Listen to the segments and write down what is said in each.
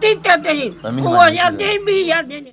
ਤੀਤੇ ਤੇਰੀ ਉਹ ਜਾਂਦੇ ਵੀ ਜਾਂਦੇ ਨੇ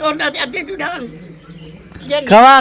ਉਹਨਾਂ ਦੇ ਅੱਧੇ ਦੁਕਾਨ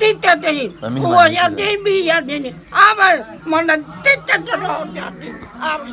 ਤੀਤੇ ਤੇਰੀ ਉਹ ਜਾਂਦੇ ਵੀ ਜਾਂਦੇ ਨੇ ਆਵਰ ਮਨ ਤੀਤੇ ਤੋਂ ਜਾਂਦੇ ਆਵਰ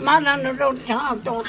ਮਨ ਨੂੰ ਰੋਟਾਂ ਟੋਟ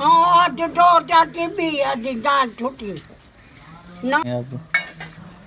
ਆ ਤੇ ਦੋ ਚਾਟੀ ਵੀ ਆ ਦੀ ਜਾਨ ਛੁੱਟੀ ਨਾ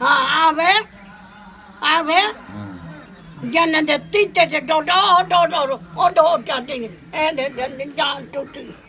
ਹਾਂ ਆਵੇ ਜਨ ਦੇ ਤੀਤੇ ਤੇ ਡੋ ਜਾਂਦੇ ਨੇ ਇਹਨੇ ਜਾਨ ਟੁੱਟੀ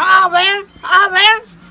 ਆਵੇ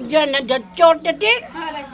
ਜਨ ਦੇ ਚੋਟੇ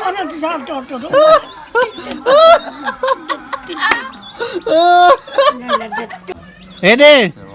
ਉਹਨਾਂ ਦੇ ਸਾਹ ਟੋਟ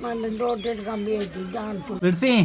ਮਨ ਡੋਟੇ ਕੰਮ ਵੀ ਦੀ ਜਾਨ ਟੁੱਟੀ